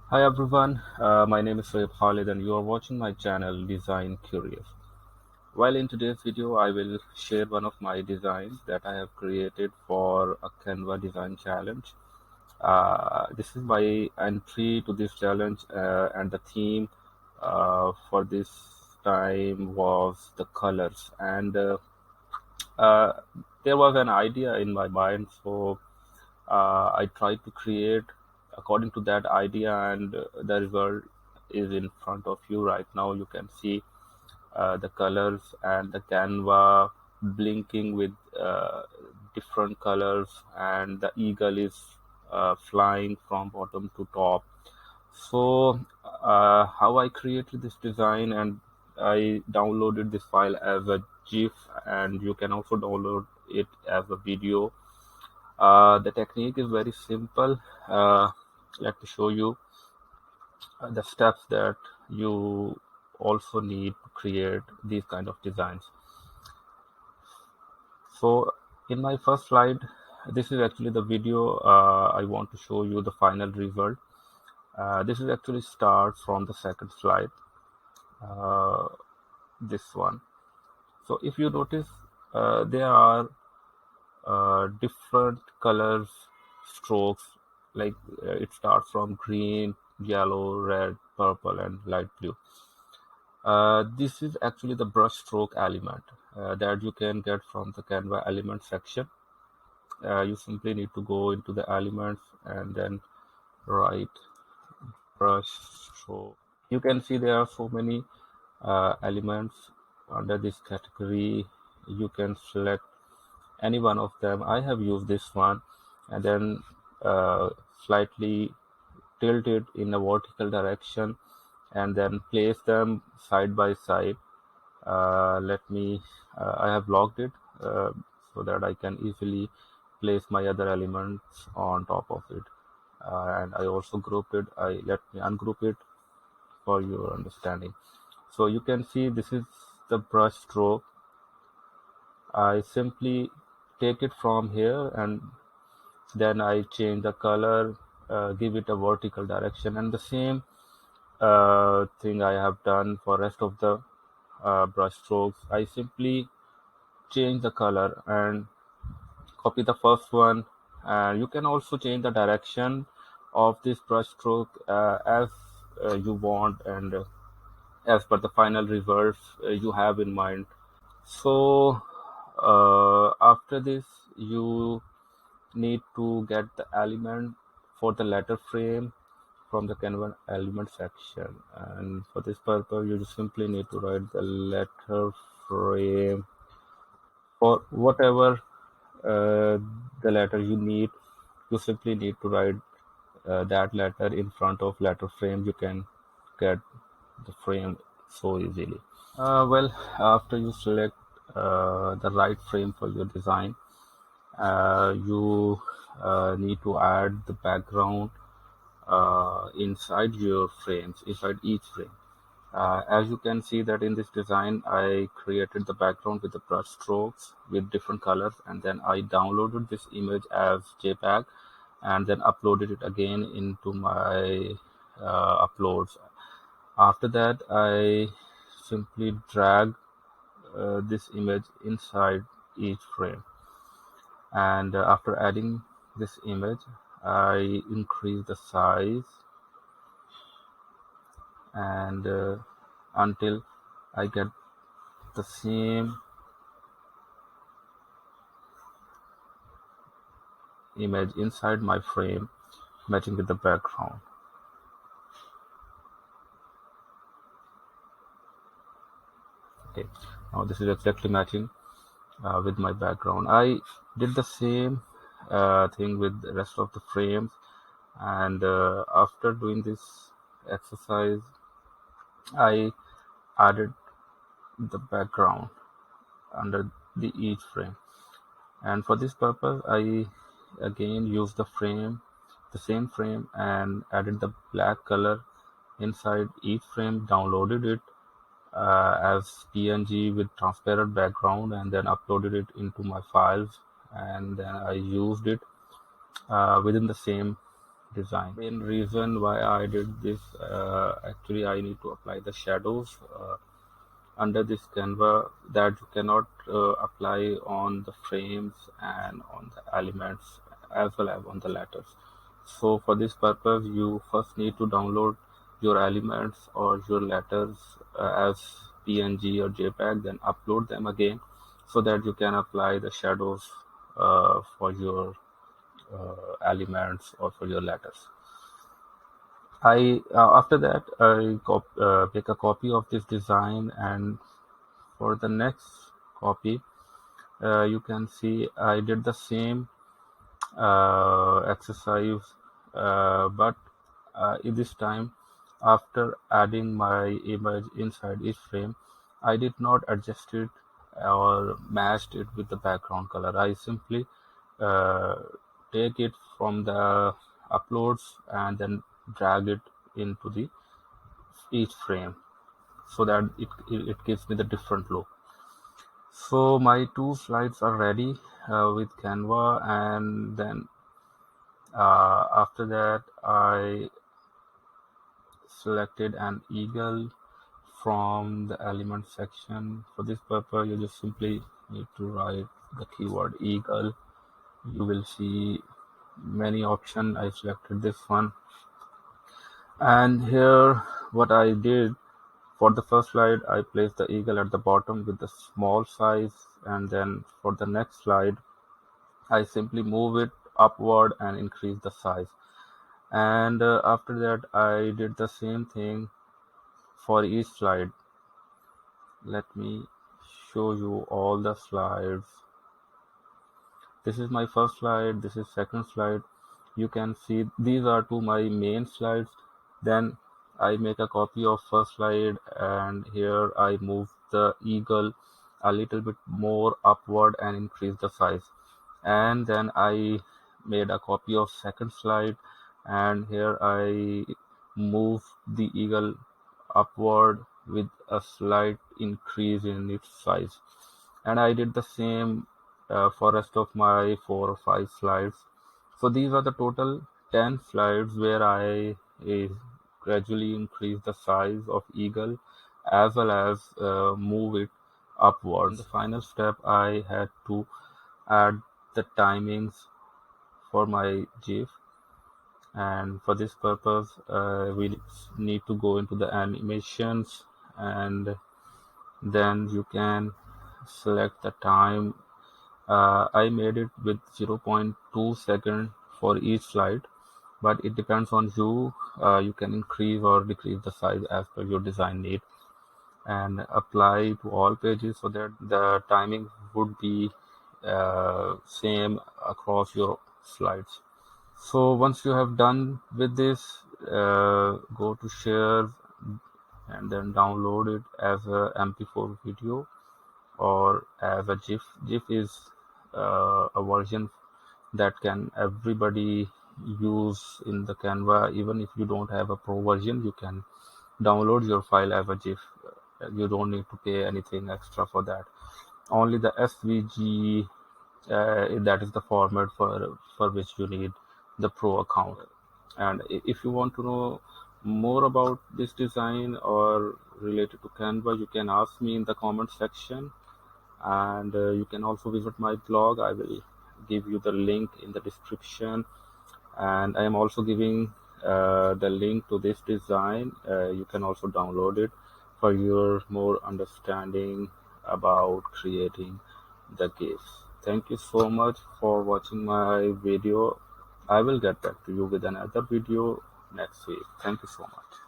Hi everyone, my name is Sohaib Khalid and you are watching my channel Design Curious. Well, in today's video, I will share one of my designs that I have created for a Canva design challenge. This is my entry to this challenge, and the theme for this time was the colors. And uh, there was an idea in my mind, so I tried to create according to that idea, and the result is in front of you right now. You can see the colors and the Canva blinking with different colors, and the eagle is flying from bottom to top. So, how I created this design, and I downloaded this file as a GIF, and you can also download it as a video. The technique is very simple. Uh, Let me show you the steps that you also need to create these kind of designs. So in my first slide, this is actually the video. I want to show you the final result. This is actually start from the second slide, uh, this one. So if you notice, there are different colors strokes, like it starts from green, yellow, red, purple, and light blue. This is actually the brush stroke element that you can get from the Canva element section. You simply need to go into the elements and then write brush stroke. You can see there are so many elements under this category. You can select any one of them. I have used this one, and then slightly tilt it in a vertical direction and then place them side by side. Let me, I have locked it so that I can easily place my other elements on top of it. And I also grouped it. Let me ungroup it for your understanding. So you can see this is the brush stroke. I simply take it from here, and then I change the color, give it a vertical direction, and the same thing I have done for rest of the brush strokes. I simply change the color and copy the first one. And you can also change the direction of this brush stroke as you want, and as per the final results you have in mind. So after this, you need to get the element for the letter frame from the Canva element section, and for this purpose you just simply need to write the letter frame for whatever uh, the letter you need. You simply need to write that letter in front of letter frame. You can get the frame so easily. Well, after you select the right frame for your design, you need to add the background inside your frames, inside each frame. As you can see that in this design, I created the background with the brush strokes with different colors, and then I downloaded this image as JPEG and then uploaded it again into my uploads. After that, I simply drag this image inside each frame, and after adding this image, I increase the size and until I get the same image inside my frame matching with the background. Okay, now this is exactly matching with my background. I did the same thing with the rest of the frames, and after doing this exercise, I added the background under the each frame, and for this purpose I again used the same frame, and added the black color inside each frame, downloaded it as PNG with transparent background, and then uploaded it into my files, and then I used it within the same design. Main reason why I did this, actually I need to apply the shadows under this Canva that you cannot apply on the frames and on the elements as well as on the letters. So for this purpose, you first need to download your elements or your letters as PNG or JPEG, then upload them again so that you can apply the shadows for your elements or for your letters. I After that I make a copy of this design, and for the next copy you can see I did the same exercise, but this time after adding my image inside each frame, I did not adjust it or matched it with the background color. I simply uh, take it from the uploads and then drag it into the each frame so that it gives me the different look. So my two slides are ready with Canva, and then after that I selected an eagle from the element section. For this purpose, you just simply need to write the keyword eagle. You will see many options. I selected this one, and here what I did for the first slide, I placed the eagle at the bottom with the small size, and then for the next slide I simply move it upward and increase the size. And after that I did the same thing for each slide. Let me show you all the slides. This is my first slide, this is second slide. You can see these are two my main slides. Then I make a copy of first slide, and here I move the eagle a little bit more upward and increase the size. And then I made a copy of second slide, and here I move the eagle upward with a slight increase in its size. And I did the same for rest of my 4 or 5 slides. So these are the total 10 slides where I gradually increase the size of eagle as well as move it upwards. In the final step, I had to add the timings for my GIF, and for this purpose we need to go into the animations, and then you can select the time. I made it with 0.2 second for each slide, but it depends on you. You can increase or decrease the size as per your design need, and apply to all pages so that the timing would be same across your slides. So once you have done with this, go to share and then download it as a MP4 video or as a GIF. GIF is a version that can everybody use in the Canva. Even if you don't have a pro version, you can download your file as a GIF. You don't need to pay anything extra for that. Only the SVG, that is the format for which you need the pro account. And if you want to know more about this design or related to Canva, you can ask me in the comment section, and you can also visit my blog. I will give you the link in the description, and I am also giving the link to this design. You can also download it for your more understanding about creating the GIFs. Thank you so much for watching my video. I will get back to you with another video next week. Thank you so much.